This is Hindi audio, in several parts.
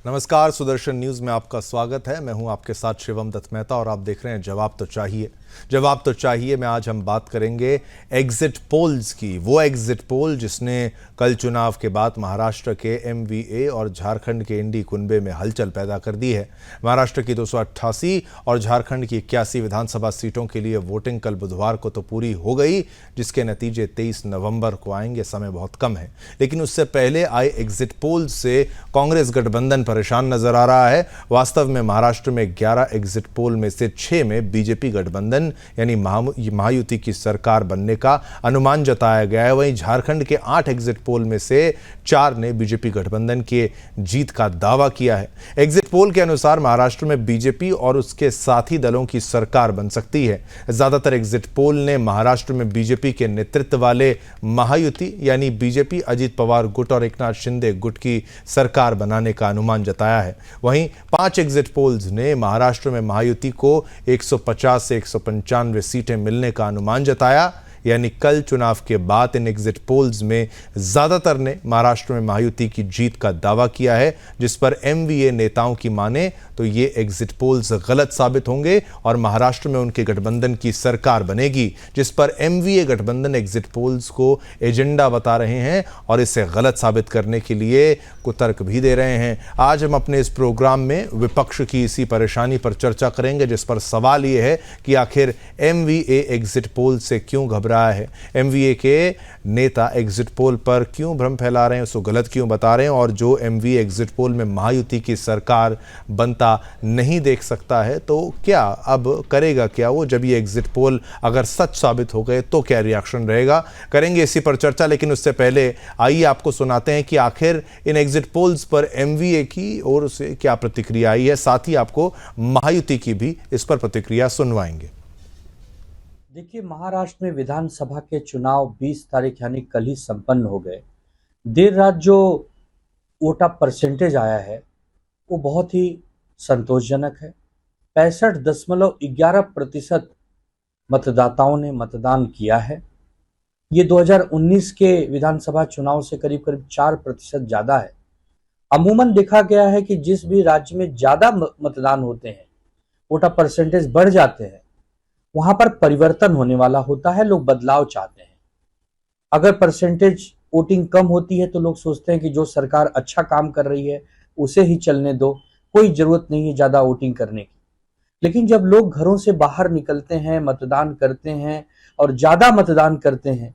नमस्कार, सुदर्शन न्यूज में आपका स्वागत है। मैं हूं आपके साथ शिवम दत्त मेहता और आप देख रहे हैं जवाब तो चाहिए। जवाब तो चाहिए में आज हम बात करेंगे एग्जिट पोल्स की। वो एग्जिट पोल जिसने कल चुनाव के बाद महाराष्ट्र के एमवीए और झारखंड के इंडी कुनबे में हलचल पैदा कर दी है। महाराष्ट्र की 288 और झारखंड की 81 विधानसभा सीटों के लिए वोटिंग कल बुधवार को तो पूरी हो गई, जिसके नतीजे 23 नवंबर को आएंगे। समय बहुत कम है, लेकिन उससे पहले आए एग्जिट पोल से कांग्रेस गठबंधन परेशान नजर आ रहा है। वास्तव में महाराष्ट्र में 11 एग्जिट पोल में से 6 में बीजेपी गठबंधन यानी महायुति की सरकार बनने का अनुमान जताया गया है। वहीं झारखंड के 8 एग्जिट पोल में से 4 ने बीजेपी गठबंधन के जीत का दावा किया है। एग्जिट पोल के अनुसार महाराष्ट्र में बीजेपी और उसके साथी दलों की सरकार बन सकती है। ज्यादातर एग्जिट पोल ने महाराष्ट्र में बीजेपी के नेतृत्व वाले महायुति यानी बीजेपी अजित पवार गुट और एकनाथ शिंदे गुट की सरकार बनाने का अनुमान जताया है। वहीं 5 एग्जिट पोल्स ने महाराष्ट्र में महायुति को 150 से 195 सीटें मिलने का अनुमान जताया। यानी कल चुनाव के बाद इन एग्जिट पोल्स में ज्यादातर ने महाराष्ट्र में महायुति की जीत का दावा किया है, जिस पर एमवीए नेताओं की माने तो ये एग्जिट पोल्स गलत साबित होंगे और महाराष्ट्र में उनके गठबंधन की सरकार बनेगी, जिस पर एमवीए गठबंधन एग्जिट पोल्स को एजेंडा बता रहे हैं और इसे गलत साबित करने के लिए कुतर्क भी दे रहे हैं। आज हम अपने इस प्रोग्राम में विपक्ष की इसी परेशानी पर चर्चा करेंगे, जिस पर सवाल ये है कि आखिर एमवीए एग्जिट पोल से क्यों घबरा रहा है। एमवीए के नेता एग्जिट पोल पर क्यों भ्रम फैला रहे हैं, उसको गलत क्यों बता रहे हैं, और जो एमवीए एग्जिट पोल में महायुति की सरकार बनता नहीं देख सकता है तो क्या अब करेगा क्या वो, जब ये एग्जिट पोल अगर सच साबित हो गए तो क्या रिएक्शन रहेगा। करेंगे इसी पर चर्चा, लेकिन उससे पहले आइए आपको सुनाते हैं कि आखिर इन एग्जिट पोल्स पर एमवीए की ओर से क्या प्रतिक्रिया आई है। साथ ही आपको महायुति की भी इस पर प्रतिक्रिया सुनवाएंगे। देखिए, महाराष्ट्र में विधानसभा के चुनाव 20 तारीख यानी कल ही संपन्न हो गए। देर रात जो वोट ऑफ परसेंटेज आया है वो बहुत ही संतोषजनक है। 65.11% मतदाताओं ने मतदान किया है। ये 2019 के विधानसभा चुनाव से करीब करीब 4% ज़्यादा है। अमूमन देखा गया है कि जिस भी राज्य में ज़्यादा मतदान होते हैं, वोट ऑफ परसेंटेज बढ़ जाते हैं, वहां पर परिवर्तन होने वाला होता है, लोग बदलाव चाहते हैं। अगर परसेंटेज वोटिंग कम होती है तो लोग सोचते हैं कि जो सरकार अच्छा काम कर रही है उसे ही चलने दो, कोई जरूरत नहीं है ज्यादा वोटिंग करने की। लेकिन जब लोग घरों से बाहर निकलते हैं, मतदान करते हैं और ज्यादा मतदान करते हैं,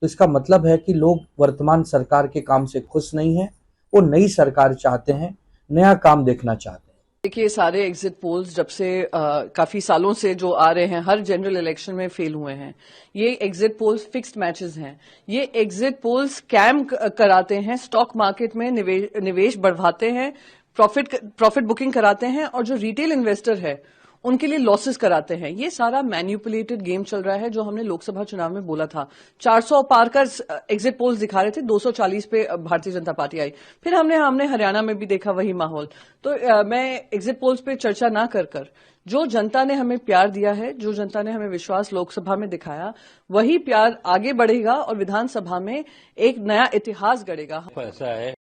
तो इसका मतलब है कि लोग वर्तमान सरकार के काम से खुश नहीं है, वो नई सरकार चाहते हैं, नया काम देखना चाहते हैं। देखिए, सारे एग्जिट पोल्स जब से काफी सालों से जो आ रहे हैं, हर जनरल इलेक्शन में फेल हुए हैं। ये एग्जिट पोल्स फिक्स्ड मैचेस हैं। ये एग्जिट पोल्स स्कैम कराते हैं, स्टॉक मार्केट में निवेश बढ़वाते हैं, प्रॉफिट बुकिंग कराते हैं और जो रिटेल इन्वेस्टर है उनके लिए लॉसेस कराते हैं। ये सारा मैन्युपुलेटेड गेम चल रहा है, जो हमने लोकसभा चुनाव में बोला था। 400 पार का एग्जिट पोल्स दिखा रहे थे, 240 पे भारतीय जनता पार्टी आई। फिर हमने हरियाणा में भी देखा वही माहौल। तो मैं एग्जिट पोल्स पे चर्चा ना कर जो जनता ने हमें प्यार दिया है, जो जनता ने हमें विश्वास लोकसभा में दिखाया, वही प्यार आगे बढ़ेगा और विधानसभा में एक नया इतिहास गढ़ेगा। ऐसा है,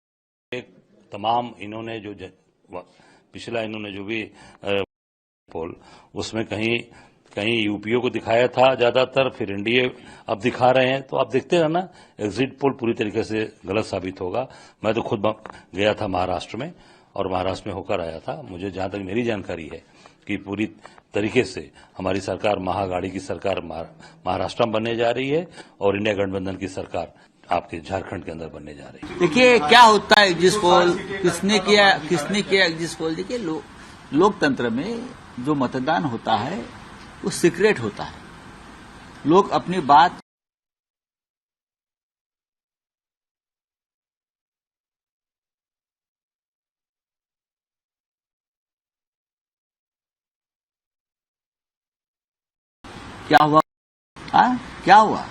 तमाम इन्होंने जो पिछला इन्होंने जो भी पोल, उसमें कहीं यूपीओ को दिखाया था ज्यादातर, फिर एनडीए अब दिखा रहे हैं। तो आप देखते रहना, एग्जिट पोल पूरी तरीके से गलत साबित होगा। मैं तो खुद गया था महाराष्ट्र में और महाराष्ट्र में होकर आया था। मुझे जहां तक मेरी जानकारी है कि पूरी तरीके से हमारी सरकार, महागाड़ी की सरकार महाराष्ट्र में बनने जा रही है और इंडिया गठबंधन की सरकार आपके झारखंड के अंदर बनने जा रही है। देखिए क्या होता है एग्जिट पोल, किसने किया एग्जिट पोल। देखिए लोकतंत्र में जो मतदान होता है वो सीक्रेट होता है। लोग अपनी बात क्या हुआ क्या हुआ,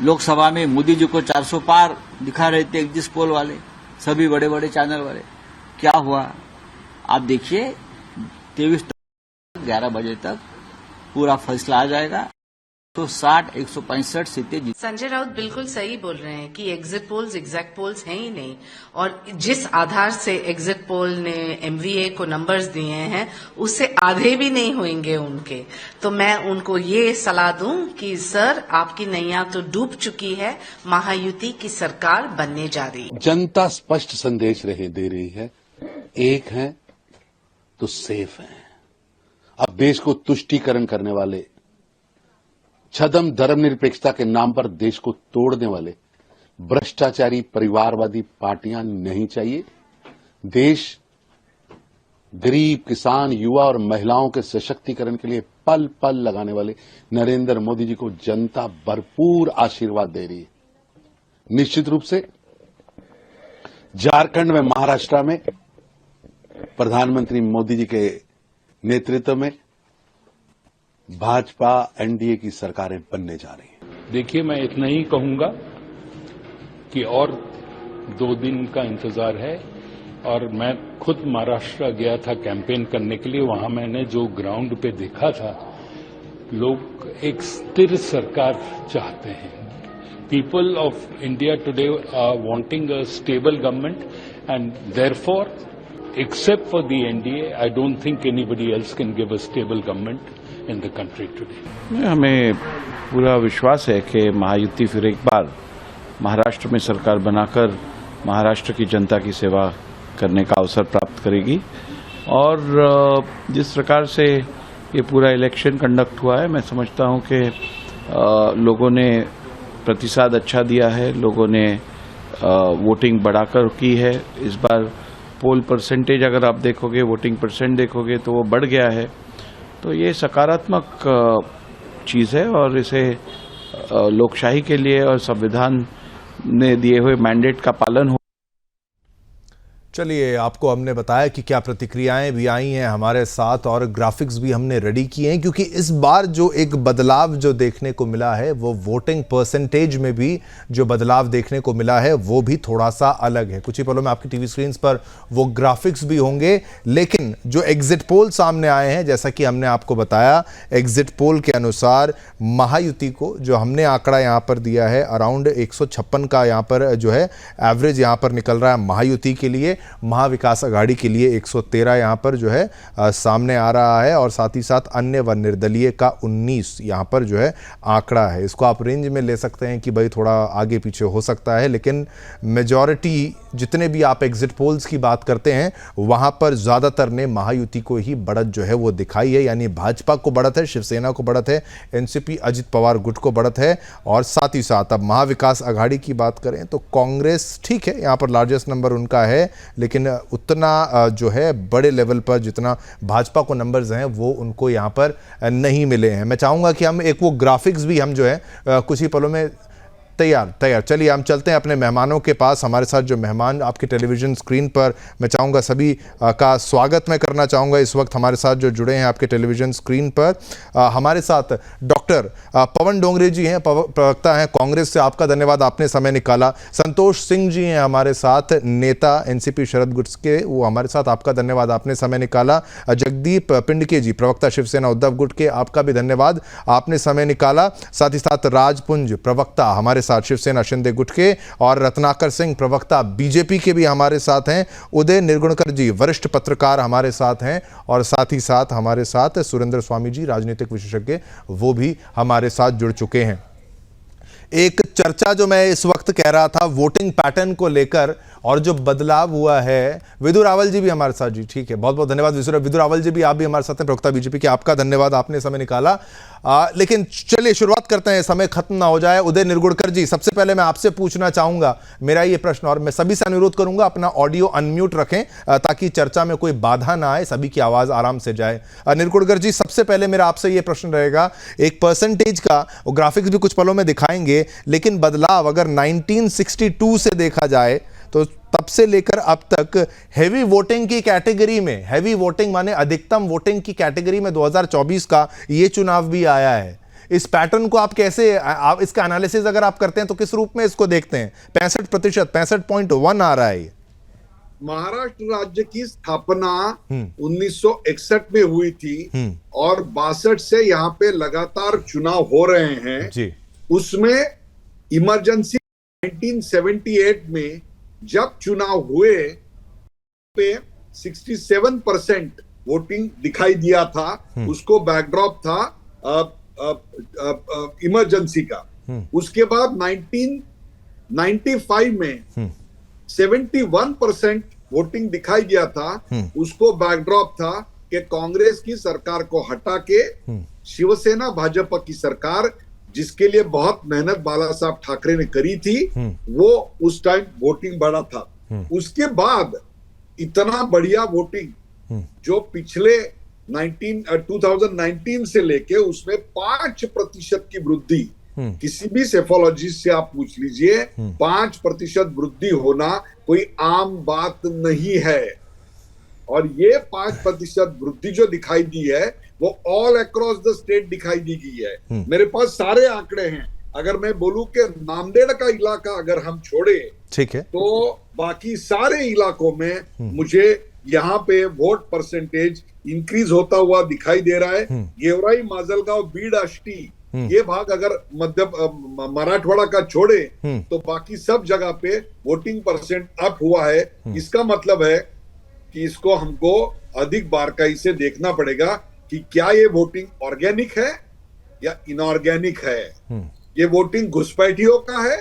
लोकसभा में मोदी जी को 400 पार दिखा रहे थे एग्जिट पोल वाले, सभी बड़े बड़े चैनल वाले। क्या हुआ आप देखिए, 23 11 बजे तक पूरा फैसला आ जाएगा। 160 165 सीटें जीत। संजय राउत बिल्कुल सही बोल रहे हैं कि एग्जिट पोल्स एग्जैक्ट पोल्स हैं ही नहीं, और जिस आधार से एग्जिट पोल ने एमवीए को नंबर्स दिए हैं उससे आधे भी नहीं होंगे उनके। तो मैं उनको ये सलाह दूं कि सर आपकी नैया तो डूब चुकी है, महायुति की सरकार बनने जा रही है। जनता स्पष्ट संदेश दे रही है, एक है तो सेफ है। अब देश को तुष्टीकरण करने वाले, छदम धर्मनिरपेक्षता के नाम पर देश को तोड़ने वाले भ्रष्टाचारी परिवारवादी पार्टियां नहीं चाहिए। देश गरीब, किसान, युवा और महिलाओं के सशक्तिकरण के लिए पल पल लगाने वाले नरेंद्र मोदी जी को जनता भरपूर आशीर्वाद दे रही है। निश्चित रूप से झारखंड में, महाराष्ट्र में प्रधानमंत्री मोदी जी के नेतृत्व में भाजपा एनडीए की सरकारें बनने जा रही हैं। देखिए, मैं इतना ही कहूंगा कि और 2 दिन का इंतजार है, और मैं खुद महाराष्ट्र गया था कैंपेन करने के लिए। वहां मैंने जो ग्राउंड पे देखा था, लोग एक स्थिर सरकार चाहते हैं। People of India today are wanting a stable government, and therefore except for the NDA, I don't think anybody else can give a stable government in the country today. हमें पूरा विश्वास है कि महायुति फिर एक बार महाराष्ट्र में सरकार बनाकर महाराष्ट्र की जनता की सेवा करने का अवसर प्राप्त करेगी। और जिस प्रकार से ये पूरा इलेक्शन कंडक्ट हुआ है, मैं समझता हूँ कि लोगों ने प्रतिसाद अच्छा दिया है, लोगों ने वोटिंग बढ़ाकर की है। इस बार पोल परसेंटेज अगर आप देखोगे, वोटिंग परसेंट देखोगे तो वो बढ़ गया है। तो ये सकारात्मक चीज़ है, और इसे लोकशाही के लिए और संविधान ने दिए हुए मैंडेट का पालन हो। चलिए, आपको हमने बताया कि क्या प्रतिक्रियाएं भी आई हैं हमारे साथ, और ग्राफिक्स भी हमने रेडी किए हैं, क्योंकि इस बार जो एक बदलाव जो देखने को मिला है, वो वोटिंग परसेंटेज में भी जो बदलाव देखने को मिला है वो भी थोड़ा सा अलग है। कुछ ही पलों में आपकी टीवी स्क्रीन पर वो ग्राफिक्स भी होंगे। लेकिन जो एग्जिट पोल सामने आए हैं, जैसा कि हमने आपको बताया, एग्जिट पोल के अनुसार महायुति को जो हमने आंकड़ा यहाँ पर दिया है, अराउंड 156 का यहाँ पर जो है एवरेज यहाँ पर निकल रहा है महायुति के लिए। महाविकास आघाड़ी के लिए 113 यहाँ पर जो है सामने आ रहा है, और साथ ही साथ अन्य व निर्दलीय का 19 यहाँ पर जो है आंकड़ा है। इसको आप रेंज में ले सकते हैं कि भाई थोड़ा आगे पीछे हो सकता है, लेकिन मेजॉरिटी जितने भी आप एग्जिट पोल्स की बात करते हैं, वहाँ पर ज़्यादातर ने महायुति को ही बढ़त जो है वो दिखाई है। यानी भाजपा को बढ़त है, शिवसेना को बढ़त है, एनसीपी अजित पवार गुट को बढ़त है, और साथ ही साथ अब महाविकास आघाड़ी की बात करें तो कांग्रेस ठीक है, यहाँ पर लार्जेस्ट नंबर उनका है, लेकिन उतना जो है बड़े लेवल पर जितना भाजपा को नंबर्स हैं वो उनको यहाँ पर नहीं मिले हैं। मैं चाहूँगा कि हम एक वो ग्राफिक्स भी हम जो है कुछ ही पलों में तैयार। चलिए हम चलते हैं अपने मेहमानों के पास। हमारे साथ जो मेहमान आपके टेलीविजन स्क्रीन पर, मैं चाहूँगा सभी का स्वागत मैं करना चाहूँगा। इस वक्त हमारे साथ जो जुड़े हैं आपके टेलीविजन स्क्रीन पर, हमारे साथ डॉक्टर पवन डोंगरे जी हैं, प्रवक्ता हैं कांग्रेस से, आपका धन्यवाद, आपने समय निकाला। संतोष सिंह जी हैं हमारे साथ, नेता एनसीपी शरद गुट के, वो हमारे साथ, आपका धन्यवाद, आपने समय निकाला। जगदीप पिंडके जी, प्रवक्ता शिवसेना उद्धव गुट के, आपका भी धन्यवाद, आपने समय निकाला। साथ ही साथ राजपुंज, प्रवक्ता हमारे साथ शिवसेना शिंदे गुट के, और रत्नाकर सिंह, प्रवक्ता बीजेपी के भी हमारे साथ हैं। उदय निर्गुणकर जी, वरिष्ठ पत्रकार हमारे साथ हैं, और साथ ही साथ हमारे साथ सुरेंद्र स्वामी जी, राजनीतिक विशेषज्ञ, वो भी हमारे साथ जुड़ चुके हैं। एक चर्चा जो मैं इस वक्त कह रहा था वोटिंग पैटर्न को लेकर, और जो बदलाव हुआ है, विदु रावल जी भी हमारे साथ जी, ठीक है, बहुत बहुत धन्यवाद विदु रावल जी भी, आप भी हमारे साथ हैं, प्रवक्ता बीजेपी के, आपका धन्यवाद, आपने समय निकाला। लेकिन चलिए शुरुआत करते हैं, समय खत्म ना हो जाए। उदय निर्गुणकर जी, सबसे पहले मैं आपसे पूछना चाहूंगा, मेरा ये प्रश्न, और मैं सभी से अनुरोध करूंगा अपना ऑडियो अनम्यूट रखें ताकि चर्चा में कोई बाधा ना आए, सभी की आवाज आराम से जाए। निर्गुणकर जी, सबसे पहले मेरा आपसे ये प्रश्न रहेगा, एक परसेंटेज का ग्राफिक्स भी कुछ पलों में दिखाएंगे, लेकिन बदलाव अगर 1962 से देखा जाए तो तब से लेकर अब तक हैवी वोटिंग की कैटेगरी में, हैवी वोटिंग माने अधिकतम वोटिंग की कैटेगरी में 2024 का ये चुनाव भी आया है। इस पैटर्न को आप कैसे, आप इसका एनालिसिस अगर आप करते हैं तो किस रूप में इसको देखते हैं? 65%, 65.1 आ रहा है। महाराष्ट्र राज्य की स्थापना 1961 में हुई थी और 62 से यहाँ पे लगातार चुनाव हो रहे हैं जी। उसमें इमरजेंसी 1978 में जब चुनाव हुए पे 67% वोटिंग दिखाई दिया था, उसको बैकड्रॉप था इमरजेंसी का। उसके बाद 1995 में 71% वोटिंग दिखाई दिया था, उसको बैकड्रॉप था कि कांग्रेस की सरकार को हटा के शिवसेना भाजपा की सरकार, जिसके लिए बहुत मेहनत बाला साहब ठाकरे ने करी थी, वो उस टाइम वोटिंग बढ़ा था। उसके बाद इतना बढ़िया वोटिंग जो पिछले 2019 से लेके उसमें 5% की वृद्धि, किसी भी सेफोलॉजिस्ट से आप पूछ लीजिए, 5% वृद्धि होना कोई आम बात नहीं है। और ये 5% वृद्धि जो दिखाई दी है वो ऑल अक्रॉस द स्टेट दिखाई दी गई है। मेरे पास सारे आंकड़े हैं। अगर मैं बोलूं कि नांदेड़ का इलाका अगर हम छोड़े, ठीक है, तो बाकी सारे इलाकों में मुझे यहाँ पे वोट परसेंटेज इंक्रीज होता हुआ दिखाई दे रहा है। गेवराई, माजलगांव, बीड, आष्टी, ये भाग अगर मध्य मराठवाड़ा का छोड़े तो बाकी सब जगह पे वोटिंग परसेंट अप हुआ है। इसका मतलब है कि इसको हमको अधिक बारकाई से देखना पड़ेगा कि क्या ये वोटिंग ऑर्गेनिक है या इनऑर्गेनिक है। ये वोटिंग घुसपैठियों का है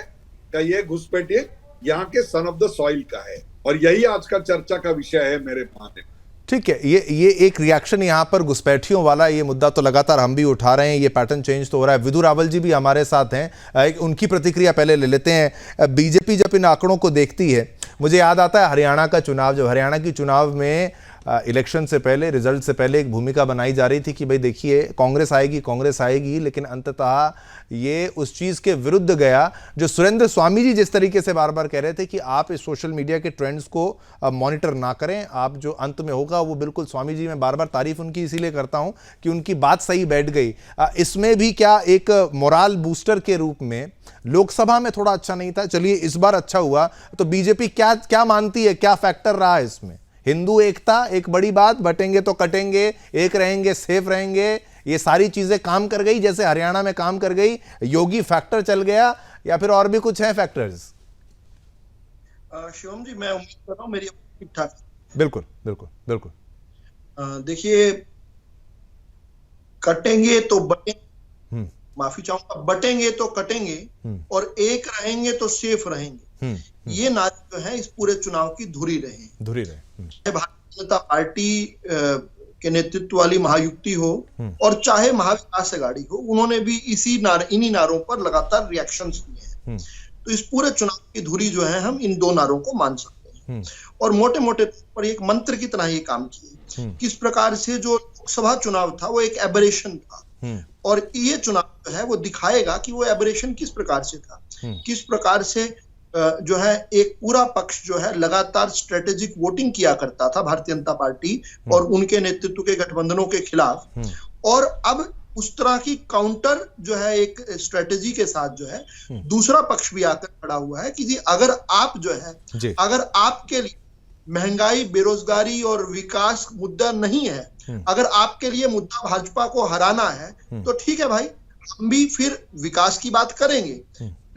या ये घुसपैठिए यहाँ के सन ऑफ द सॉइल का है, और यही आज का चर्चा का विषय है मेरे मानने में। ठीक है, ये एक रिएक्शन यहाँ पर घुसपैठियों वाला, ये मुद्दा तो लगातार हम भी उठा रहे हैं, ये पैटर्न चेंज तो हो रहा है। विदु रावल जी भी हमारे साथ हैं, उनकी प्रतिक्रिया पहले ले लेते हैं। बीजेपी जब इन आंकड़ों को देखती है, मुझे याद आता है हरियाणा का चुनाव, जब हरियाणा की चुनाव में इलेक्शन से पहले, रिजल्ट से पहले एक भूमिका बनाई जा रही थी कि भाई देखिए कांग्रेस आएगी, लेकिन अंततः ये उस चीज़ के विरुद्ध गया जो सुरेंद्र स्वामी जी जिस तरीके से बार बार कह रहे थे कि आप इस सोशल मीडिया के ट्रेंड्स को मॉनिटर ना करें, आप जो अंत में होगा वो बिल्कुल, स्वामी जी मैं बार बार तारीफ उनकी इसीलिए करता हूं कि उनकी बात सही बैठ गई। इसमें भी क्या एक मोराल बूस्टर के रूप में लोकसभा में थोड़ा अच्छा नहीं था, चलिए इस बार अच्छा हुआ, तो बीजेपी क्या मानती है, क्या फैक्टर रहा है इसमें? हिंदू एकता एक बड़ी बात, बटेंगे तो कटेंगे, एक रहेंगे, सेफ रहेंगे, ये सारी चीजें काम कर गई जैसे हरियाणा में काम कर गई, योगी फैक्टर चल गया, या फिर और भी कुछ है फैक्टर्स? शिवम जी, मैं उम्मीद कर रहा हूँ मेरी ठीक ठाक। बिल्कुल बिल्कुल बिल्कुल। देखिए, कटेंगे तो बटेंगे, माफी चाहूंगा, बटेंगे तो कटेंगे और एक रहेंगे तो सेफ रहेंगे, ये नारे जो है इस पूरे चुनाव की धुरी रहे। भारतीय जनता पार्टी के नेतृत्व वाली महायुति हो और चाहे महाविकास अघाड़ी हो, उन्होंने भी इन्हीं नारों पर लगातार रिएक्शंस दिए हैं। तो इस पूरे चुनाव की धुरी जो है हम इन दो नारों को मान सकते हैं, और मोटे मोटे पर एक मंत्र की तरह ये काम किए। किस प्रकार से जो लोकसभा चुनाव था वो एक एबरेशन था, और ये चुनाव जो है वो दिखाएगा कि वो एबरेशन किस प्रकार से था, किस प्रकार से जो है एक पूरा पक्ष जो है लगातार स्ट्रेटेजिक वोटिंग किया करता था भारतीय जनता पार्टी और उनके नेतृत्व के गठबंधनों के खिलाफ, और अब उस तरह की काउंटर जो है एक स्ट्रेटेजी के साथ जो है दूसरा पक्ष भी आकर खड़ा हुआ है कि जी अगर आप जो है, अगर आपके लिए महंगाई, बेरोजगारी और विकास मुद्दा नहीं है, अगर आपके लिए मुद्दा भाजपा को हराना है, तो ठीक है भाई, हम भी फिर विकास की बात करेंगे,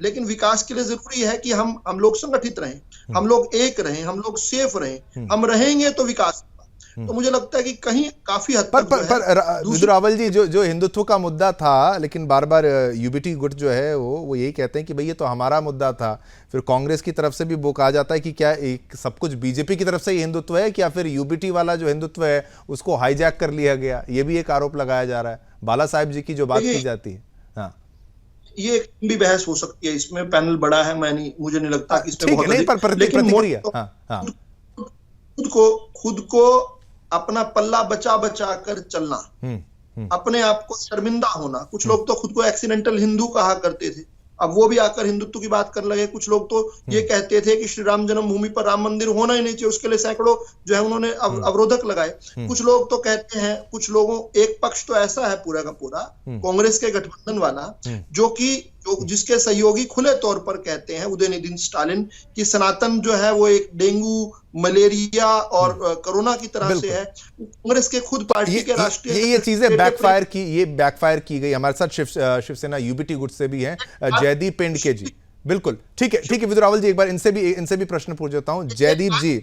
लेकिन विकास के लिए जरूरी है कि हम लोग संगठित रहें, हम लोग एक रहें, हम लोग सेफ रहें, हम रहेंगे तो विकास होगा। तो मुझे लगता है कि कहीं काफी हद तक पर विदु रावल जी, जो हिंदुत्व का मुद्दा था, लेकिन बार बार यूबीटी गुट जो है वो यही कहते हैं कि भाई ये तो हमारा मुद्दा था। फिर कांग्रेस की तरफ से भी वो कहा जाता है कि क्या एक सब कुछ बीजेपी की तरफ से ही हिंदुत्व है, क्या फिर यूबीटी वाला जो हिंदुत्व है उसको हाईजैक कर लिया गया? ये भी एक आरोप लगाया जा रहा है बाला साहब जी की जो बात की जाती है। हाँ, ये भी बहस हो सकती है, इसमें पैनल बड़ा है, मुझे नहीं लगता कि इसमें बहुत, लेकिन खुद को अपना पल्ला बचा कर चलना, अपने आप को शर्मिंदा होना। कुछ लोग तो खुद को एक्सीडेंटल हिंदू कहा करते थे, अब वो भी आकर हिंदुत्व की बात कर लगे। कुछ लोग तो ये कहते थे कि श्री राम जन्मभूमि पर राम मंदिर होना ही नहीं चाहिए, उसके लिए सैकड़ों जो है उन्होंने अवरोधक लगाए। कुछ लोग तो कहते हैं, कुछ लोगों, एक पक्ष तो ऐसा है पूरा का पूरा कांग्रेस के गठबंधन वाला, जो जिसके सहयोगी खुले तौर पर कहते हैं, उदयनिधि स्टालिन, कि सनातन जो है वो एक डेंगू मलेरिया और कोरोना की तरह से है। कांग्रेस के खुद पार्टी के राष्ट्रीय ये चीजें बैकफायर की गई। हमारे साथ शिवसेना यूबीटी गुट से भी हैं जयदीप पेंडके जी। बिल्कुल ठीक है विदुर रावल जी, एक बार इनसे भी प्रश्न पूछ देता हूं। जयदीप जी,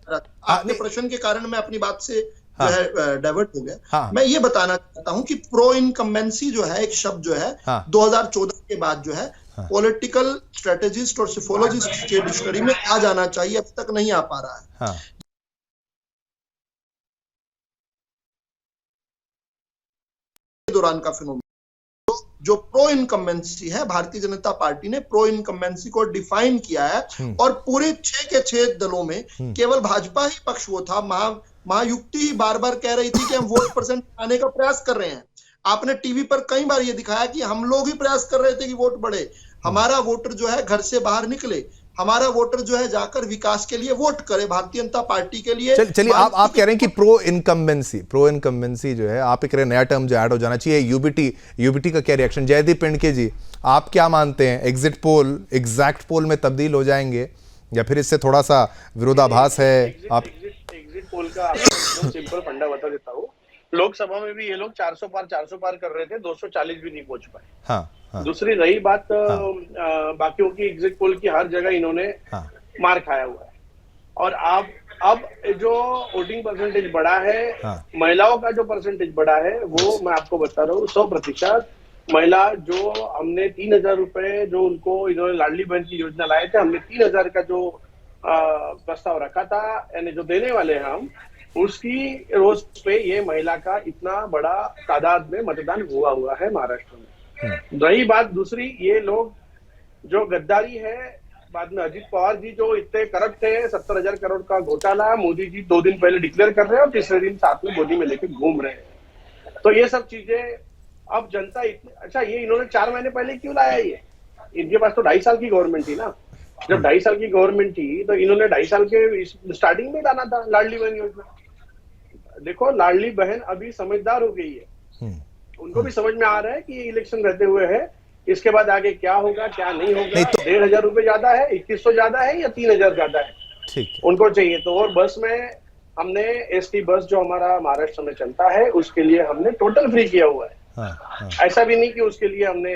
आपके प्रश्न के कारण मैं अपनी बात से जो है डाइवर्ट हो गया। मैं ये बताना चाहता हूं कि प्रो इनकम्बेंसी जो है एक शब्द जो है 2014 के बाद जो है पॉलिटिकल स्ट्रेटेजिस्ट और सिफोलॉजिस्ट के डिक्शनरी में आ जाना चाहिए, अब तक नहीं आ पा रहा है। दौरान का फिनोमेना जो प्रो इनकम्बेंसी है, भारतीय जनता पार्टी ने प्रो इनकम्बेंसी को डिफाइन किया है और पूरे 6 के 6 दलों में केवल भाजपा ही पक्ष वो था। महायुक्ति ही बार बार कह रही थी कि हम वोट परसेंट आने का प्रयास कर रहे हैं। आपने टीवी पर कई बार ये दिखाया कि हम लोग ही प्रयास कर रहे थे कि वोट बढ़े, हमारा वोटर जो है घर से बाहर निकले, हमारा वोटर जो है जाकर विकास के लिए वोट करे, भारतीय जनता पार्टी के लिए। चलिए आप कह रहे हैं कि प्रो इनकम्बेंसी जो है, आप कह रहे हैं नया टर्म जो ऐड हो जाना चाहिए। यूबीटी का क्या रिएक्शन? जयदीप पेंडके जी, आप क्या मानते हैं? एग्जिट पोल एग्जैक्ट पोल में तब्दील हो जाएंगे या फिर इससे थोड़ा सा विरोधाभास है? आप एग्जिट पोल का आपको सिंपल फंडा बता देता हूँ। लोकसभा में भी ये लोग 400 पार कर रहे थे, 240 भी नहीं पहुंच पाए। हाँ। दूसरी रही बात बाकियों की एग्जिट पोल की, हर जगह इन्होंने मार खाया हुआ है। और अब जो वोटिंग परसेंटेज बढ़ा है, महिलाओं का जो परसेंटेज बढ़ा है वो मैं आपको बता रहा हूँ 100%। महिला जो हमने 3000 रुपए जो उनको इन्होंने लाडली बहन की योजना लाए थे, हमने 3000 का जो प्रस्ताव रखा था, यानी जो देने वाले हैं हम, उसकी रोज पे ये महिला का इतना बड़ा तादाद में मतदान हुआ है महाराष्ट्र में। रही बात दूसरी, ये लोग जो गद्दारी है, बाद में अजित पवार जी जो इतने करप्ट थे, 70,000 करोड़ का घोटाला मोदी जी 2 दिन पहले डिक्लेयर कर रहे हैं और तीसरे दिन साथ में गोदी में लेके घूम रहे हैं। तो ये सब चीजें अब जनता अच्छा, ये इन्होंने 4 महीने पहले क्यों लाया? ये इनके पास तो 2.5 साल की गवर्नमेंट थी ना। जब 2.5 साल की गवर्नमेंट थी तो इन्होंने 2.5 साल के स्टार्टिंग में लाना था लाडली बहन योजना। देखो, लाडली बहन अभी समझदार हो गई है, उनको भी समझ में आ रहा है कि इलेक्शन रहते हुए है, इसके बाद आगे क्या होगा क्या नहीं होगा। 1,500 रुपए ज्यादा है, 2100 ज्यादा है या 3000 ज्यादा है, ठीक उनको चाहिए। तो और बस में हमने एसटी बस जो हमारा महाराष्ट्र में चलता है उसके लिए हमने टोटल फ्री किया हुआ है। ऐसा भी नहीं कि उसके लिए हमने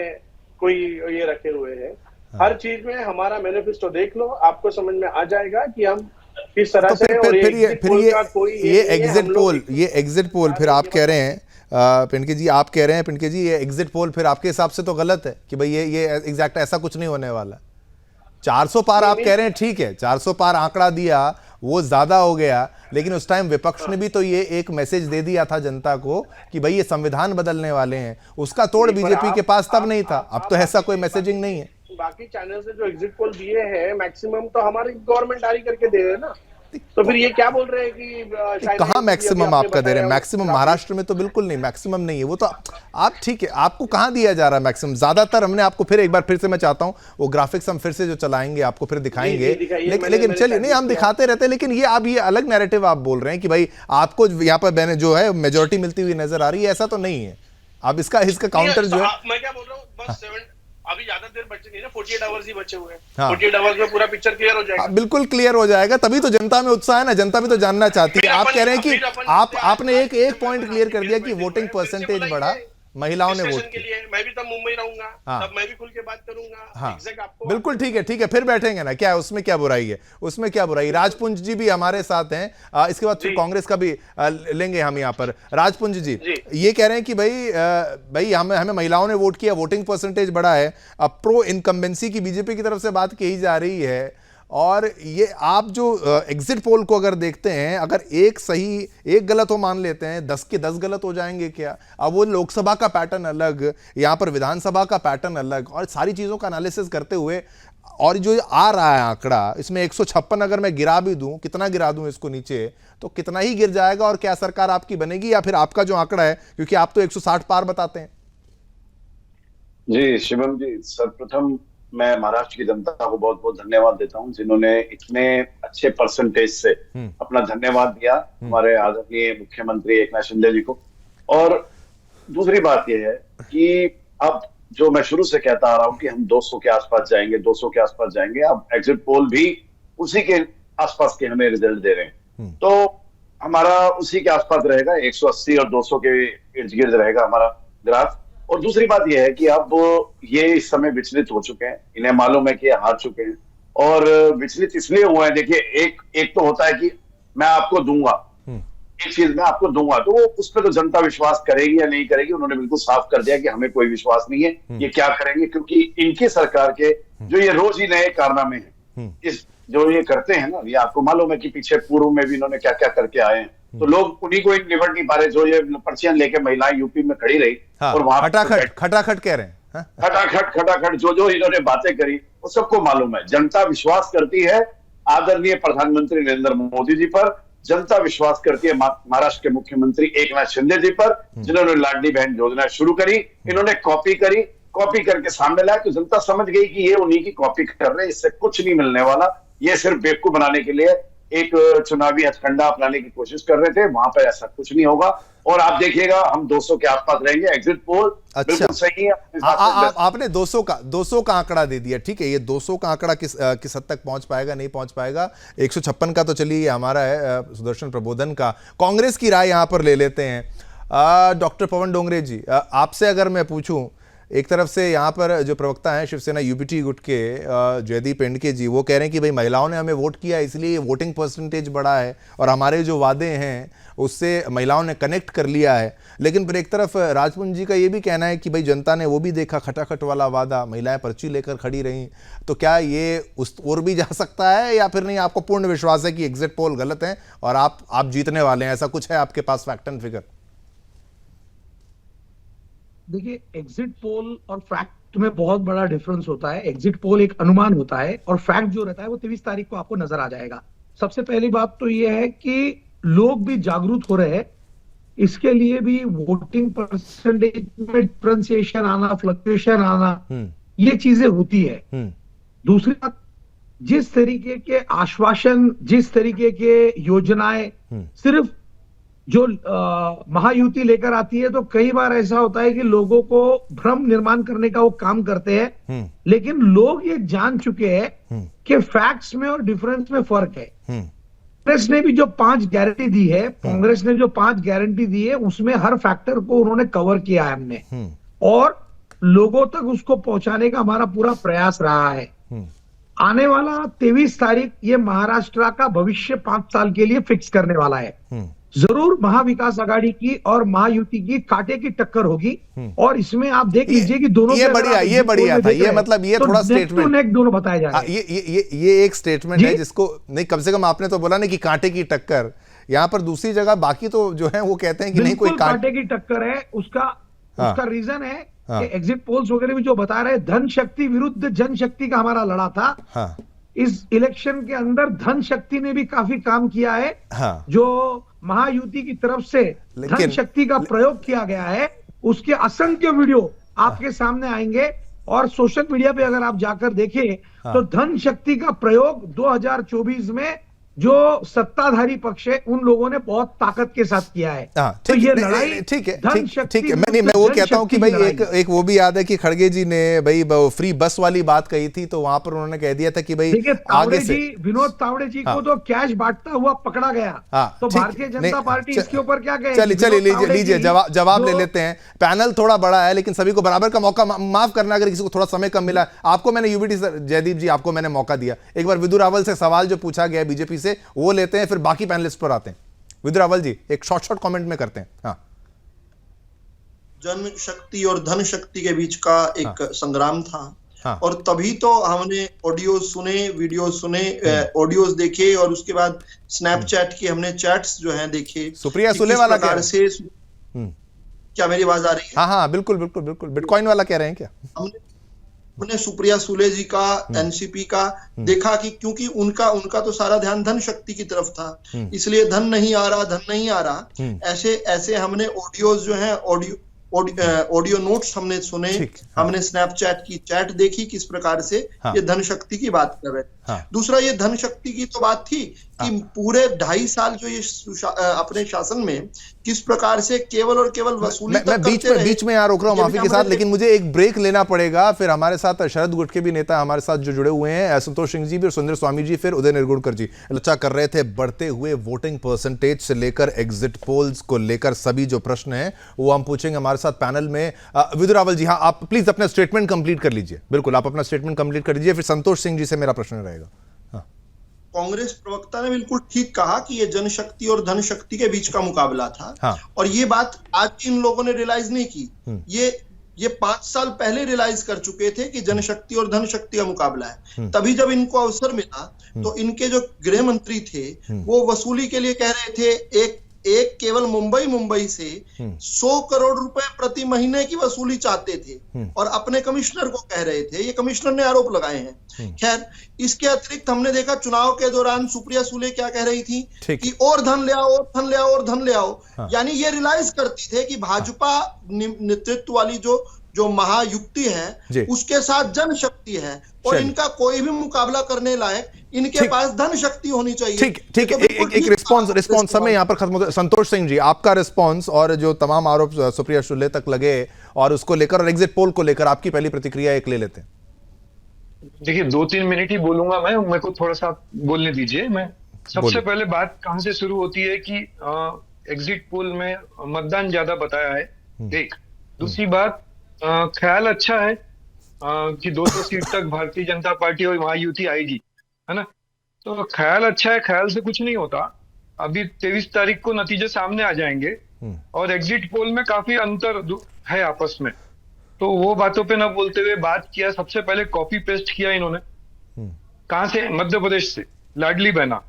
कोई ये रखे हुए है। हर चीज में हमारा मैनिफेस्टो देख लो, आपको समझ में आ जाएगा कि हम किस तरह से। और ये एग्जिट पोल फिर आप कह रहे हैं पिंडके जी, ये एग्जिट पोल फिर आपके हिसाब से तो गलत है कि भाई ये एग्जैक्ट ऐसा कुछ नहीं होने वाला। 400 पार आप कह रहे हैं, ठीक है, 400 पार आंकड़ा दिया वो ज्यादा हो गया, लेकिन उस टाइम विपक्ष ने भी तो ये एक मैसेज दे दिया था जनता को कि भाई ये संविधान बदलने वाले हैं। उसका तोड़ बीजेपी के पास तब नहीं था, अब तो ऐसा कोई मैसेजिंग नहीं है। बाकी चैनल से जो एग्जिट पोल दिए हैं मैक्सिमम तो हमारी गवर्नमेंट जारी करके दे रहे हैं ना। तो फिर ये क्या बोल रहे हैं कि कहाँ मैक्सिमम आपका दे रहे हैं? मैक्सिमम महाराष्ट्र में तो बिल्कुल नहीं, मैक्सिमम नहीं है वो तो। आप ठीक है, आपको कहाँ दिया जा रहा है मैक्सिमम? ज्यादातर हमने आपको फिर एक बार फिर से मैं चाहता हूँ वो ग्राफिक्स हम फिर से जो चलाएंगे आपको फिर दिखाएंगे, लेकिन चलिए नहीं हम दिखाते रहते हैं, लेकिन ये आप ये अलग नैरेटिव आप बोल रहे हैं कि भाई आपको यहाँ पर मैंने जो है मेजोरिटी मिलती हुई नजर आ रही है, ऐसा तो नहीं है। अब इसका काउंटर जो है, मैं क्या बोल रहा हूँ, बस अभी ज्यादा देर बचे नहीं ना, 48 आवर्स ही बचे हुए हैं। 48 आवर्स में पूरा पिक्चर क्लियर हो जाएगा। बिल्कुल क्लियर हो जाएगा, तभी तो जनता में उत्साह है ना, जनता भी तो जानना चाहती है। आप कह रहे हैं कि आपने एक पॉइंट क्लियर कर दिया कि वोटिंग परसेंटेज बढ़ा, महिलाओं ने वोट किया। मैं भी तब मुंबई रहूंगा, तब मैं भी खुल के बात करूंगा। आपको बिल्कुल ठीक है, फिर बैठेंगे ना, क्या है उसमें, क्या बुराई है उसमें, क्या बुराई। राजपुंज जी भी हमारे साथ हैं, इसके बाद फिर कांग्रेस का भी लेंगे हम यहाँ पर। राजपुंज जी ये कह रहे हैं कि भाई हमें महिलाओं ने वोट किया, वोटिंग परसेंटेज बढ़ा है। अब प्रो इनकम्बेंसी की बीजेपी की तरफ से बात कही जा रही है, और ये आप जो एग्जिट पोल को अगर देखते हैं, अगर एक सही एक गलत हो मान लेते हैं, 10 के 10 गलत हो जाएंगे क्या? अब वो लोकसभा का पैटर्न अलग, यहाँ पर विधानसभा का पैटर्न अलग, और सारी चीज़ों का एनालिसिस करते हुए और जो आ रहा है आंकड़ा, इसमें 156 अगर मैं गिरा भी दूं, कितना गिरा दूं इसको नीचे, तो कितना ही गिर जाएगा, और क्या सरकार आपकी बनेगी, या फिर आपका जो आंकड़ा है, क्योंकि आप तो 160 पार बताते हैं। जी शिवम जी, सर्वप्रथम मैं महाराष्ट्र की जनता को बहुत बहुत धन्यवाद देता हूं, जिन्होंने इतने अच्छे परसेंटेज से अपना धन्यवाद दिया हमारे आदरणीय मुख्यमंत्री एकनाथ शिंदे जी को। और दूसरी बात यह है कि अब जो मैं शुरू से कहता आ रहा हूं कि हम 200 के आसपास जाएंगे, 200 के आसपास जाएंगे, अब एग्जिट पोल भी उसी के आसपास के हमें रिजल्ट दे रहे हैं। तो हमारा उसी के आसपास रहेगा, 180 और 200 के इर्द गिर्द रहेगा हमारा ग्राफ। और दूसरी बात यह है कि अब ये इस समय विचलित हो चुके हैं, इन्हें मालूम है कि हार चुके हैं और विचलित इसलिए हुए हैं। देखिए, एक तो होता है कि मैं आपको दूंगा, एक चीज मैं आपको दूंगा, तो उस पर तो जनता विश्वास करेगी या नहीं करेगी। उन्होंने बिल्कुल साफ कर दिया कि हमें कोई विश्वास नहीं है, ये क्या करेंगे, क्योंकि इनके सरकार के जो ये रोज ही नए कारनामे हैं, इस जो ये करते हैं ना, ये आपको मालूम है कि पीछे पूर्व में भी इन्होंने क्या क्या करके आए हैं। तो लोग उन्हीं को निपट नहीं पा रहे। जो ये पर्चियां लेके महिलाएं यूपी में खड़ी रही, और वहां खटाखट कह रहे हैं, खटाखट जो इन्होंने बातें करी वो सबको मालूम है। जनता विश्वास करती है आदरणीय प्रधानमंत्री नरेंद्र मोदी जी पर, जनता विश्वास करती है महाराष्ट्र के मुख्यमंत्री एकनाथ शिंदे जी पर, जिन्होंने लाडली बहन योजना शुरू करी। इन्होंने कॉपी करके सामने लाया, तो जनता समझ गई कि ये उन्हीं की कॉपी कर रहे हैं, इससे कुछ नहीं मिलने वाला। ये सिर्फ बेवकूफ बनाने के लिए एक चुनावी हथकंडा अपनाने की कोशिश कर रहे थे, वहां पर ऐसा कुछ नहीं होगा। और आप देखिएगा हम 200 के आसपास रहेंगे। एग्जिट पोल बिल्कुल सही है। आपने 200 का आंकड़ा दे दिया, ठीक है। ये 200 का आंकड़ा किस हद तक पहुंच पाएगा, नहीं पहुंच पाएगा। 156 का तो चलिए हमारा है, सुदर्शन प्रबोधन का। कांग्रेस की राय यहां पर ले लेते हैं। डॉक्टर पवन डोंगरे जी, आपसे अगर मैं पूछूं, एक तरफ से यहाँ पर जो प्रवक्ता हैं शिवसेना यूबीटी गुट के जयदीप एंडके जी, वो कह रहे हैं कि भाई महिलाओं ने हमें वोट किया, इसलिए वोटिंग परसेंटेज बढ़ा है और हमारे जो वादे हैं उससे महिलाओं ने कनेक्ट कर लिया है। लेकिन फिर एक तरफ राजपुंज जी का ये भी कहना है कि भाई जनता ने वो भी देखा, खटाखट वाला वादा, महिलाएं पर्ची लेकर खड़ी रहीं। तो क्या ये उस और भी जा सकता है, या फिर नहीं, आपको पूर्ण विश्वास है कि एग्जिट पोल गलत है और आप जीतने वाले हैं? ऐसा कुछ है आपके पास फैक्ट एंड फिगर? देखिए, एग्जिट पोल और फैक्ट में बहुत बड़ा डिफरेंस होता है। एग्जिट पोल एक अनुमान होता है और फैक्ट जो रहता है वो 23 तारीख को आपको नजर आ जाएगा। सबसे पहली बात तो ये है कि लोग भी जागरूक हो रहे हैं, इसके लिए भी वोटिंग परसेंटेज में डिफरेंशिएशन आना, फ्लक्चुएशन आना, ये चीजें होती है। दूसरी बात, जिस तरीके के आश्वासन, जिस तरीके के योजनाएं सिर्फ जो महायुति लेकर आती है, तो कई बार ऐसा होता है कि लोगों को भ्रम निर्माण करने का वो काम करते हैं। लेकिन लोग ये जान चुके हैं कि फैक्ट्स में और डिफरेंस में फर्क है। कांग्रेस ने भी जो 5 गारंटी दी है, कांग्रेस ने जो 5 गारंटी दी है, उसमें हर फैक्टर को उन्होंने कवर किया है हमने, और लोगों तक उसको पहुंचाने का हमारा पूरा प्रयास रहा है। आने वाला 23 तारीख ये महाराष्ट्र का भविष्य 5 साल के लिए फिक्स करने वाला है। जरूर महाविकास आघाड़ी की और महायुति की कांटे की टक्कर होगी, और इसमें आप देख लीजिए कि दोनों ये बढ़िया था। ये मतलब ये थोड़ा स्टेटमेंट नेक दोनों बताए जा रहे हैं। ये एक स्टेटमेंट है जिसको नहीं, कम से कम आपने तो बोला ना कि कांटे की टक्कर। यहाँ पर दूसरी जगह बाकी तो जो है वो कहते हैं कि नहीं कोई कांटे की टक्कर है। उसका रीजन है कि एग्जिट पोल्स वगैरह भी जो बता रहे हैं, धन शक्ति विरुद्ध जनशक्ति का हमारा लड़ा था। इस इलेक्शन के अंदर धन शक्ति ने भी काफी काम किया है। जो महायुति की तरफ से धन शक्ति का प्रयोग किया गया है, उसके असंख्य वीडियो आपके सामने आएंगे। और सोशल मीडिया पे अगर आप जाकर देखें तो धन शक्ति का प्रयोग 2024 में जो सत्ताधारी पक्ष है उन लोगों ने बहुत ताकत के साथ किया है। तो ये लड़ाई ठीक है। मैं वो कहता हूं कि भाई एक वो भी याद है कि खड़गे जी ने भाई फ्री बस वाली बात कही थी, तो वहां पर उन्होंने कह दिया था कि भाई आगे से विनोद तावड़े जी को तो कैश बांटता हुआ पकड़ा गया। तो भारतीय जनता पार्टी इसके ऊपर क्या कहे? चलिए लीजिए जवाब ले लेते हैं। पैनल थोड़ा बड़ा है लेकिन सभी को बराबर का मौका, माफ करना अगर किसी को थोड़ा समय कम मिला। आपको मैंने यूबीटी जयदीप जी, आपको मैंने मौका दिया। एक बार विदु रावल से सवाल जो पूछा गया बीजेपी से वो लेते हैं, फिर बाकी पैनलिस्ट पर आते हैं। विदु रावल जी एक शॉर्ट कमेंट में करते हैं। जन शक्ति और धन शक्ति के बीच का एक संग्राम था। और तभी तो हमने ऑडियो सुने, वीडियो सुने, ऑडियोज देखे, और उसके बाद स्नैपचैट की हमने चैट्स जो हैं देखे। सुप्रिया सुले वाला क्या से क्या मेरी आवाज आ रही है? हाँ, बिल्कुल। बिटकॉइन वाला कह रहे हैं क्या? हमने सुप्रिया सुले जी का, एनसीपी का देखा कि क्योंकि उनका तो सारा ध्यान धन शक्ति की तरफ था, इसलिए धन नहीं आ रहा। ऐसे हमने ऑडियोज जो हैं, ऑडियो नोट्स हमने सुने, हमने स्नैपचैट की चैट देखी, किस प्रकार से ये धन शक्ति की बात कर रहे थे। दूसरा, ये धन शक्ति की तो बात थी कि पूरे 2.5 साल जो ये अपने शासन में किस प्रकार से केवल और केवल वसूली मैं बीच में यहाँ रोक रहा हूँ माफी के साथ, लेकिन मुझे एक ब्रेक लेना पड़ेगा। फिर हमारे साथ शरद गुट के भी नेता हमारे साथ जो जुड़े हुए हैं, संतोष सिंह जी भी और सुंदर स्वामी जी, फिर उदय निर्गुणकर जी चर्चा कर रहे थे बढ़ते हुए वोटिंग परसेंटेज से लेकर एग्जिट पोल्स को लेकर सभी जो प्रश्न हैं वो हम पूछेंगे हमारे साथ पैनल में। विदु रावल जी, हाँ आप प्लीज अपना स्टेटमेंट कंप्लीट कर लीजिए। बिल्कुल, आप अपना स्टेटमेंट कंप्लीट कर लीजिए, फिर संतोष सिंह जी से मेरा प्रश्न रहेगा। कांग्रेस प्रवक्ता ने बिल्कुल ठीक कहा कि ये जनशक्ति और धन शक्ति के बीच का मुकाबला था। और ये बात आज इन लोगों ने रियलाइज नहीं की, ये 5 साल पहले रियलाइज कर चुके थे कि जनशक्ति और धन शक्ति का मुकाबला है। तभी जब इनको अवसर मिला तो इनके जो गृह मंत्री थे वो वसूली के लिए कह रहे थे एक केवल मुंबई से 100 करोड़ रुपए प्रति महीने की वसूली चाहते थे और अपने कमिश्नर को कह रहे थे। ये कमिश्नर ने आरोप लगाए हैं। खैर, इसके अतिरिक्त हमने देखा चुनाव के दौरान सुप्रिया सुले क्या कह रही थी कि और धन ले आओ, धन ले आओ और धन ले आओ। यानी ये रियलाइज करती थे कि भाजपा नेतृत्व वाली जो महायुक्ति है उसके साथ जनशक्ति है और इनका कोई भी मुकाबला करने लायक इनके पास धन शक्ति होनी चाहिए। ठीक है, एक रिस्पॉन्स समय यहाँ पर खत्म होता है। संतोष सिंह जी, आपका रिस्पॉन्स और जो तमाम आरोप सुप्रिया सुले तक लगे और उसको लेकर और एग्जिट पोल को लेकर आपकी पहली प्रतिक्रिया एक ले लेते हैं। देखिए, 2-3 मिनट ही बोलूंगा मैं, मेरे को थोड़ा सा बोलने दीजिए। मैं सबसे पहले बात कहां से शुरू होती है कि एग्जिट पोल में मतदान ज्यादा बताया है, एक। दूसरी बात, ख्याल अच्छा है कि 200 सीट तक भारतीय जनता पार्टी और महायुति आएगी, है ना। तो ख्याल अच्छा है, ख्याल से कुछ नहीं होता। अभी 23 तारीख को नतीजे सामने आ जाएंगे और एग्जिट पोल में काफी अंतर है आपस में। तो वो बातों पे ना बोलते हुए बात किया, सबसे पहले कॉपी पेस्ट किया इन्होंने। कहां से? मध्य प्रदेश से, लाडली बहना।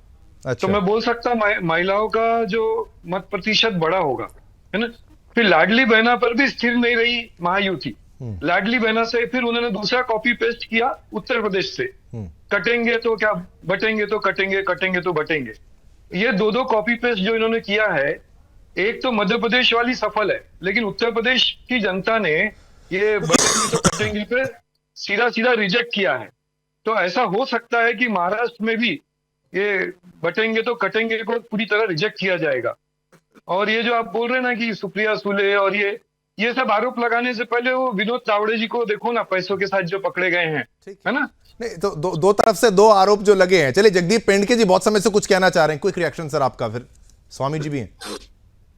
तो मैं बोल सकता महिलाओं का जो मत प्रतिशत बड़ा होगा, है ना। फिर लाडली बहना पर भी स्थिर नहीं रही महायुति। लाडली बहना से फिर उन्होंने दूसरा कॉपी पेस्ट किया उत्तर प्रदेश से, कटेंगे तो क्या बटेंगे, तो कटेंगे, कटेंगे तो बटेंगे। ये दो कॉपी पेस्ट जो इन्होंने किया है, एक तो मध्य प्रदेश वाली सफल है, लेकिन उत्तर प्रदेश की जनता ने ये बटेंगे तो कटेंगे पे सीधा रिजेक्ट किया है। तो ऐसा हो सकता है कि महाराष्ट्र में भी ये बटेंगे तो कटेंगे को पूरी तरह रिजेक्ट किया जाएगा। और ये जो आप बोल रहे हैं ना कि सुप्रिया सुले और ये सब आरोप लगाने से पहले वो विनोद तावड़े जी को देखो ना, पैसों के साथ जो पकड़े गए हैं, है ना। नहीं तो दो तरफ से 2 आरोप जो लगे हैं। चलिए, जगदीप पेंडके जी बहुत समय से कुछ कहना चाह रहे हैं, क्विक रिएक्शन सर आपका, फिर स्वामी जी भी हैं।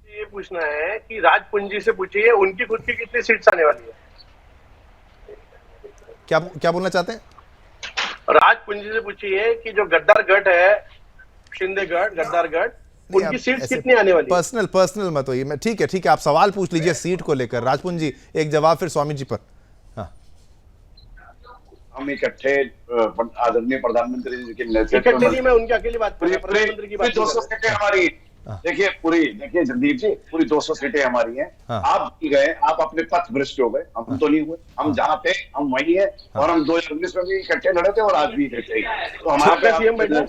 ये पूछना है कि राजपुंजी से पूछिए उनकी खुद की कितनी सीट्स आने वाली है। क्या बोलना चाहते हैं? राजपुंजी से पूछिए कि जो गद्दार गढ़ है, शिंदे गढ़, गद्दार गढ़, उनकी सीट्स कितनी आने वाली है? पर्सनल मत होइए। मैं ठीक है, आप सवाल पूछ लीजिए सीट को लेकर। राजपुंज जी एक जवाब, फिर स्वामी जी पर। हाँ, हम इकट्ठे आदरणीय प्रधानमंत्री जी के नेतृत्व में, मैं उनकी अकेली बात कर रहा हूं, प्रधानमंत्री की बात 200 सीटें हमारी। देखिए जगदीप जी, पूरी 200 सीटें हमारी हैं। आप भी गए, आप अपने पथ भ्रष्ट हो गए, हम तो नहीं हुए। हम जहाँ थे हम वही है, और हम 2019 में भी इकट्ठे लड़े थे और आज भी इकट्ठे ही। तो हमारे सीएम बैठा,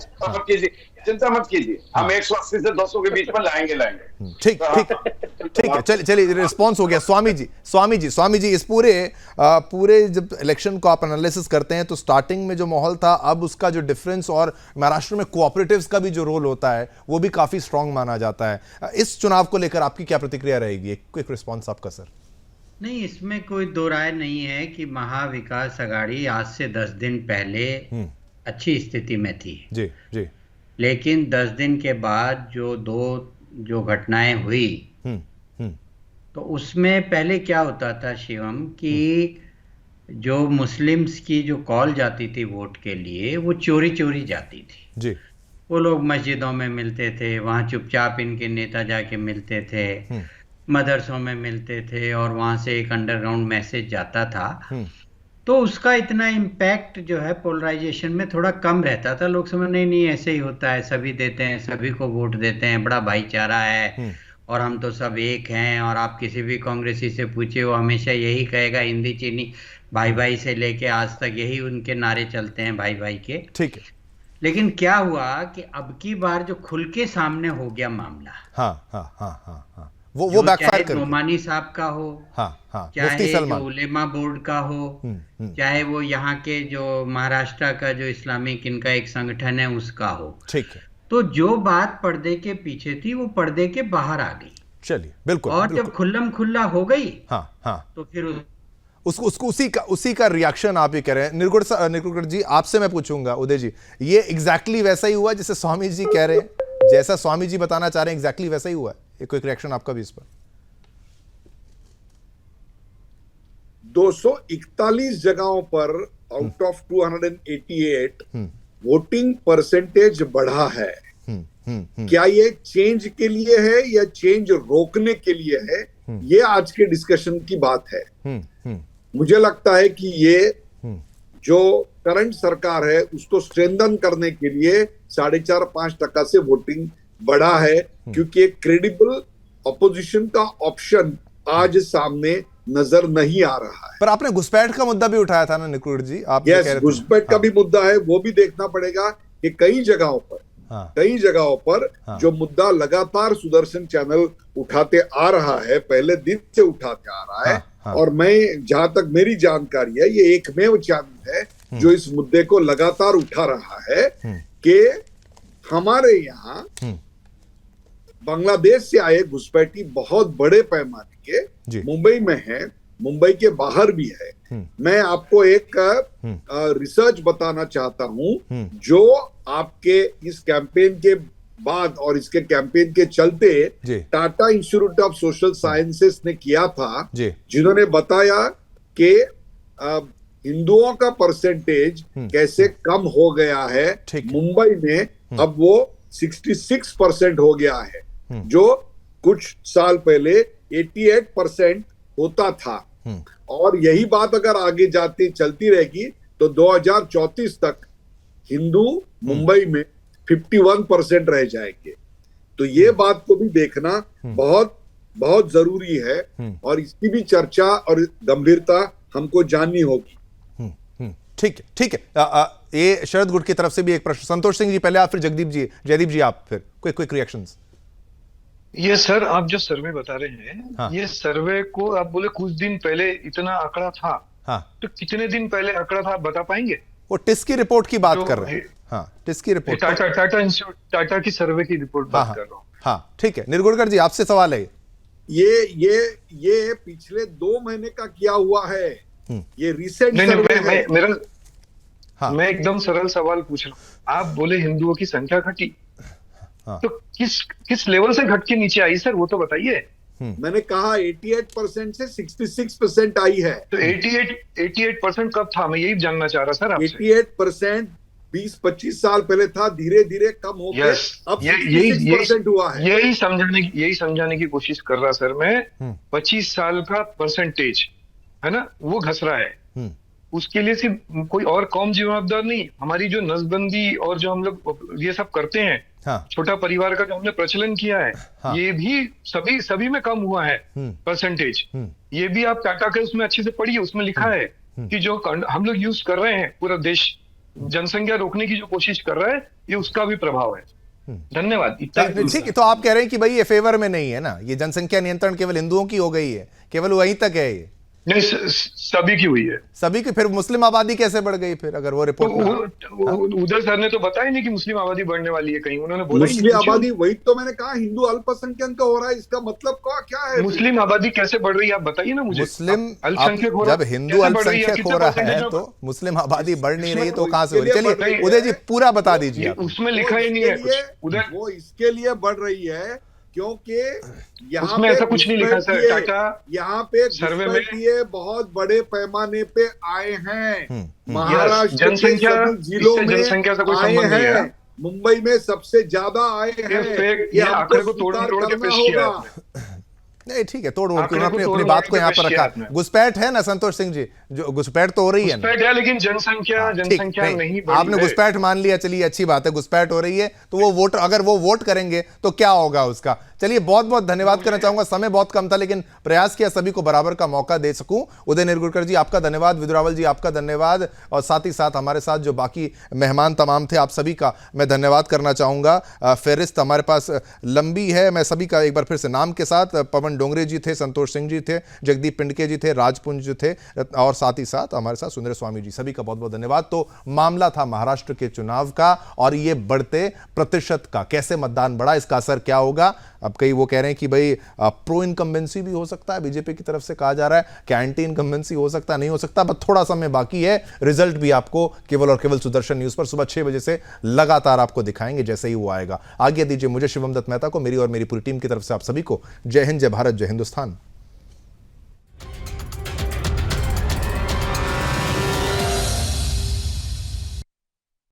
चिंता मत कीजिए, हम 180 से 200 के बीच में लाएंगे। ठीक है, चलिए रिस्पॉन्स हो गया। स्वामी जी, इस पूरे जब इलेक्शन को आप एनालिसिस करते हैं तो स्टार्टिंग में जो माहौल था, अब उसका जो डिफरेंस, और महाराष्ट्र में कोऑपरेटिव्स का भी जो रोल होता है वो भी काफी स्ट्रांग माना जाता है। इस चुनाव को लेकर आपकी क्या प्रतिक्रिया रहेगी? एक क्विक रिस्पॉन्स आपका सर। नहीं, इसमें कोई दो राय नहीं है कि महाविकास आघाड़ी आज से 10 दिन पहले अच्छी स्थिति में थी। जी। लेकिन 10 दिन के बाद जो घटनाएं हुई, तो उसमें पहले क्या होता था शिवम, कि जो मुस्लिम्स की जो कॉल जाती थी वोट के लिए, वो चोरी जाती थी जी। वो लोग मस्जिदों में मिलते थे, वहाँ चुपचाप इनके नेता जाके मिलते थे, मदरसों में मिलते थे, और वहाँ से एक अंडरग्राउंड मैसेज जाता था। तो उसका इतना इम्पैक्ट जो है पोलराइजेशन में थोड़ा कम रहता था। लोग समझ नहीं ऐसे ही होता है, सभी देते हैं, सभी को वोट देते हैं, बड़ा भाईचारा है और हम तो सब एक हैं। और आप किसी भी कांग्रेसी से पूछिए, वो हमेशा यही कहेगा, हिंदी चीनी भाई से लेके आज तक यही उनके नारे चलते हैं, भाई के। ठीक है। लेकिन क्या हुआ कि अब की बार जो खुल के सामने हो गया मामला, हाँ, वो बैकफायर कर नोमानी साहब का हो, मुफ्ती चाहे सलमान, जो उलेमा बोर्ड का हो, चाहे वो यहाँ के जो महाराष्ट्र का जो इस्लामिक इनका एक संगठन है उसका हो, ठीक है। तो जो बात पर्दे के पीछे थी वो पर्दे के बाहर आ गई। चलिए, बिल्कुल। और बिल्कुल। जब खुल्लम खुल्ला हो गई, तो फिर उसको उसी का रिएक्शन आप ही कह रहे हैं। निर्गुण जी, आपसे मैं पूछूंगा, उदय जी, ये एग्जैक्टली वैसा ही हुआ जैसे स्वामी जी कह रहे हैं, जैसा स्वामी जी बताना चाह रहे हैं एग्जैक्टली वैसा ही हुआ है? एक क्विक रिएक्शन आपका भी इस पर। 241 जगहों पर आउट ऑफ 288 वोटिंग परसेंटेज बढ़ा है। क्या ये चेंज के लिए है या चेंज रोकने के लिए है, ये आज के डिस्कशन की बात है। मुझे लगता है कि ये जो करंट सरकार है उसको स्ट्रेंथन करने के लिए 4.5-5% से वोटिंग बढ़ा है, क्योंकि एक क्रेडिबल अपोजिशन का ऑप्शन आज सामने नजर नहीं आ रहा है। पर आपने घुसपैठ का मुद्दा भी उठाया था ना निकुड़ जी, आप घुसपैठ का भी मुद्दा है, वो भी देखना पड़ेगा कि कई जगहों पर जो मुद्दा लगातार सुदर्शन चैनल उठाते आ रहा है, पहले दिन से उठाते आ रहा है, और मैं जहां तक मेरी जानकारी है ये एकमेव चैनल है जो इस मुद्दे को लगातार उठा रहा है कि हमारे यहाँ बांग्लादेश से आए घुसपैठी बहुत बड़े पैमाने के मुंबई में है, मुंबई के बाहर भी है। मैं आपको एक रिसर्च बताना चाहता हूं जो आपके इस कैंपेन के बाद और इसके कैंपेन के चलते Tata institute of social sciences ने किया था, जिन्होंने बताया कि हिंदुओं का परसेंटेज कैसे कम हो गया है। मुंबई में अब वो 66% हो गया है, जो कुछ साल पहले 88% होता था। और यही बात अगर आगे जाती चलती रहेगी तो 2034 तक हिंदू मुंबई में 51% रह जाएंगे। तो ये बात को भी देखना बहुत बहुत जरूरी है और इसकी भी चर्चा और गंभीरता हमको जाननी होगी। ठीक है। ये शरद गुट की तरफ से भी एक प्रश्न। संतोष सिंह जी पहले, आप फिर जयदीप जी आप फिर क्विक रिएक्शंस। ये सर आप जो सर्वे बता रहे हैं, ये सर्वे को आप बोले कुछ दिन पहले इतना आंकड़ा था, तो कितने दिन पहले आंकड़ा था, आप बता पाएंगे? वो टिस की रिपोर्ट की बात कर रहे हैं। टिस की रिपोर्ट, टाटा की सर्वे की रिपोर्ट बात कर रहा हूँ। ठीक है। निर्गुणकर जी आपसे सवाल है। ये पिछले 2 महीने का किया हुआ है, ये रिसेंट सर्वे है। मैं एकदम सरल सवाल पूछ रहा हूँ। आप बोले हिंदुओं की संख्या घटी, तो किस लेवल से घट के नीचे आई सर, वो तो बताइए। मैंने कहा 88% से 66% आई है। तो 88% कब था, मैं यही जानना चाह रहा सर आपसे। 88% 20-25 साल पहले था, धीरे धीरे कम हो गया, अब 66% हुआ है। यही समझाने की कोशिश कर रहा सर मैं। 25 साल का परसेंटेज है ना, वो घस रहा है। उसके लिए सिर्फ कोई और कौम जिम्मेदार नहीं, हमारी जो नसबंदी और जो हम लोग ये सब करते हैं, छोटा परिवार का जो हमने प्रचलन किया है, ये भी सभी में कम हुआ है परसेंटेज। ये भी आप टाटा के उसमें अच्छे से पढ़िए, उसमें लिखा है कि जो हम लोग यूज कर रहे हैं, पूरा देश जनसंख्या रोकने की जो कोशिश कर रहा है, ये उसका भी प्रभाव है। धन्यवाद। ठीक है, तो आप कह रहे हैं कि भाई ये फेवर में नहीं है ना, ये जनसंख्या नियंत्रण केवल हिंदुओं की हो गई है, केवल वहीं तक है ये? नहीं, सभी की हुई है। सभी की? फिर मुस्लिम आबादी कैसे बढ़ गई फिर, अगर वो रिपोर्ट उधर सर ने तो बताया नहीं कि मुस्लिम आबादी बढ़ने वाली है, कहीं उन्होंने बोला मुस्लिम आबादी, वही तो मैंने कहा हिंदू अल्पसंख्यक हो रहा है, इसका मतलब क्या है? मुस्लिम आबादी कैसे बढ़ रही है, आप बताइए ना मुझे। मुस्लिम अल्पसंख्यक, जब हिंदू अल्पसंख्यक हो रहा है तो मुस्लिम आबादी बढ़ नहीं रही तो कहां से हो रही? चलिए उदय जी पूरा बता दीजिए। उसमें लिखा ही नहीं है कुछ, वो इसके लिए बढ़ रही है क्योंकि यहाँ पे ऐसा कुछ नहीं लिखा सर। टाटा यहाँ पे सर्वे में बहुत बड़े पैमाने पे आए हैं, महाराष्ट्र के सभी जिलों में आए हैं, मुंबई में सबसे ज्यादा आए हैं। ये आंकड़े को तोड़ के पेश किया। नहीं ठीक है, तोड़ मोड़ के उन्होंने अपनी बात को यहाँ पर रखा। घुसपैठ है ना संतोष सिंह जी, जो घुसपैठ तो हो रही है, घुसपैठ है लेकिन जनसंख्या नहीं बढ़ी आपने घुसपैठ मान लिया, चलिए अच्छी बात है, घुसपैठ हो रही है तो वो वोटर अगर वो वोट करेंगे तो क्या होगा उसका। चलिए बहुत बहुत धन्यवाद करना चाहूंगा, समय बहुत कम था लेकिन प्रयास किया सभी को बराबर का मौका दे सकूं। उदय निरगुडकर जी आपका धन्यवाद, विदुरावल जी आपका धन्यवाद, और साथ ही साथ हमारे साथ जो बाकी मेहमान तमाम थे आप सभी का मैं धन्यवाद करना चाहूंगा। फेरिस्त हमारे पास लंबी है, मैं सभी का एक बार फिर से नाम के साथ, पवन डोंगरे जी थे, संतोष सिंह जी थे, जगदीप पिंडके जी थे, राजपुंज जी थे, और साथ ही साथ हमारे साथ सुंदर स्वामी जी, सभी का बहुत बहुत धन्यवाद। तो मामला था महाराष्ट्र के चुनाव का और ये बढ़ते प्रतिशत का, कैसे मतदान बढ़ा, इसका असर क्या होगा। अब कई वो कह रहे हैं कि भाई प्रो इनकम्बेंसी भी हो सकता है, बीजेपी की तरफ से कहा जा रहा है कि एंटी इनकम्बेंसी हो सकता है, नहीं हो सकता, बस थोड़ा समय बाकी है। रिजल्ट भी आपको केवल और केवल सुदर्शन न्यूज पर सुबह 6 बजे से लगातार आपको दिखाएंगे जैसे ही वो आएगा। आगे दीजिए मुझे शिवम दत्त मेहता को, मेरी और मेरी पूरी टीम की तरफ से आप सभी को जय हिंद, जय भारत, जय हिंदुस्तान।